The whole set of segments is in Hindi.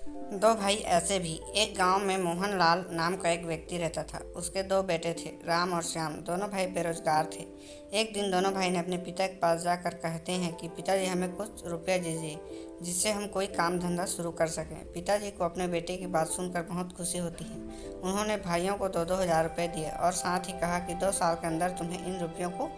दो भाई ऐसे भी। एक गांव में मोहनलाल नाम का एक व्यक्ति रहता था। उसके दो बेटे थे, राम और श्याम। दोनों भाई बेरोजगार थे। एक दिन दोनों भाई ने अपने पिता के पास जाकर कहते हैं कि पिताजी हमें कुछ रुपया दीजिए जिससे हम कोई काम धंधा शुरू कर सकें। पिताजी को अपने बेटे की बात सुनकर बहुत खुशी होती है। उन्होंने भाइयों को 2-2 हज़ार रुपये दिए और साथ ही कहा कि 2 साल के अंदर तुम्हें इन रुपयों को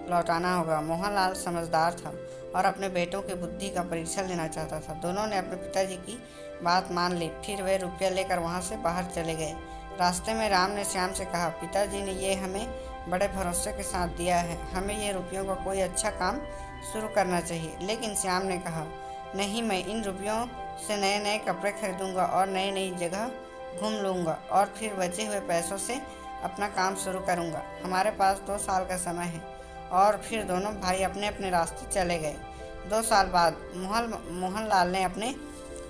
लौटाना होगा। मोहनलाल समझदार था और अपने बेटों की बुद्धि का परीक्षण लेना चाहता था। दोनों ने अपने पिताजी की बात मान ली। फिर वे रुपया लेकर वहाँ से बाहर चले गए। रास्ते में राम ने श्याम से कहा, पिताजी ने ये हमें बड़े भरोसे के साथ दिया है, हमें ये रुपयों का कोई अच्छा काम शुरू करना चाहिए। लेकिन श्याम ने कहा, नहीं, मैं इन रुपयों से नए नए कपड़े खरीदूंगा और नई नई जगह घूम लूँगा और फिर बचे हुए पैसों से अपना काम शुरू करूँगा। हमारे पास 2 साल का समय है। और फिर दोनों भाई अपने अपने रास्ते चले गए। 2 साल बाद मोहनलाल ने अपने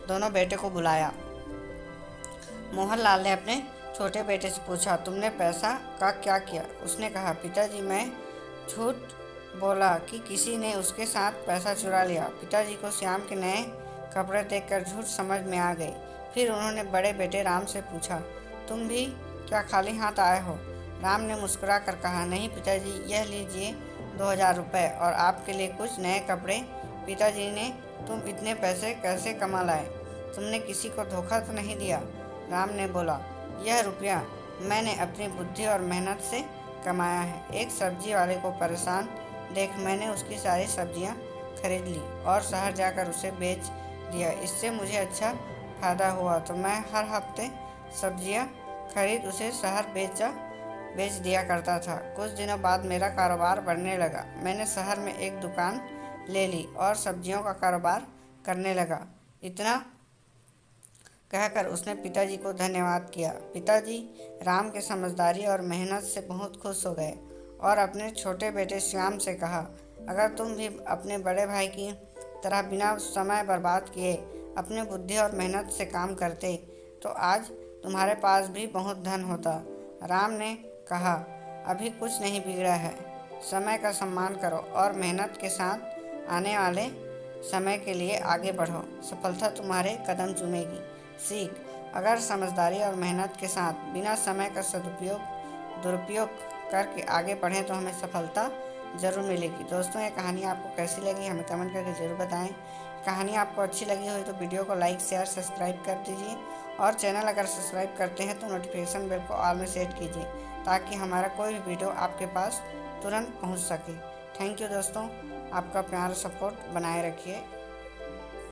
दोनों बेटे को बुलाया। मोहनलाल ने अपने छोटे बेटे से पूछा, तुमने पैसा का क्या किया? उसने कहा, पिताजी मैं झूठ बोला कि किसी ने उसके साथ पैसा चुरा लिया। पिताजी को श्याम के नए कपड़े देखकर झूठ समझ में आ गई। फिर उन्होंने बड़े बेटे राम से पूछा, तुम भी क्या खाली हाथ आए हो? राम ने मुस्कुरा कर कहा, नहीं पिताजी, यह लीजिए 2,000 रुपये और आपके लिए कुछ नए कपड़े। पिताजी ने, तुम इतने पैसे कैसे कमा लाए? तुमने किसी को धोखा तो नहीं दिया? राम ने बोला, यह रुपया मैंने अपनी बुद्धि और मेहनत से कमाया है। एक सब्जी वाले को परेशान देख मैंने उसकी सारी सब्जियां खरीद ली और शहर जाकर उसे बेच दिया। इससे मुझे अच्छा फ़ायदा हुआ तो मैं हर हफ्ते सब्जियां खरीद उसे शहर बेच दिया करता था। कुछ दिनों बाद मेरा कारोबार बढ़ने लगा। मैंने शहर में एक दुकान ले ली और सब्जियों का कारोबार करने लगा। इतना कहकर उसने पिताजी को धन्यवाद किया। पिताजी राम के समझदारी और मेहनत से बहुत खुश हो गए और अपने छोटे बेटे श्याम से कहा, अगर तुम भी अपने बड़े भाई की तरह बिना समय बर्बाद किए अपनी बुद्धि और मेहनत से काम करते तो आज तुम्हारे पास भी बहुत धन होता। राम ने कहा, अभी कुछ नहीं बिगड़ा है। समय का सम्मान करो और मेहनत के साथ आने वाले समय के लिए आगे बढ़ो। सफलता तुम्हारे कदम चूमेगी। सीख, अगर समझदारी और मेहनत के साथ बिना समय का दुरुपयोग करके आगे बढ़ें तो हमें सफलता ज़रूर मिलेगी। दोस्तों, ये कहानी आपको कैसी लगी हमें कमेंट करके ज़रूर बताएं। कहानी आपको अच्छी लगी हो तो वीडियो को लाइक, शेयर, सब्सक्राइब कर दीजिए और चैनल अगर सब्सक्राइब करते हैं तो नोटिफिकेशन बेल को ऑल में सेट कीजिए ताकि हमारा कोई भी वीडियो आपके पास तुरंत पहुंच सके। थैंक यू दोस्तों, आपका प्यार सपोर्ट बनाए रखिए।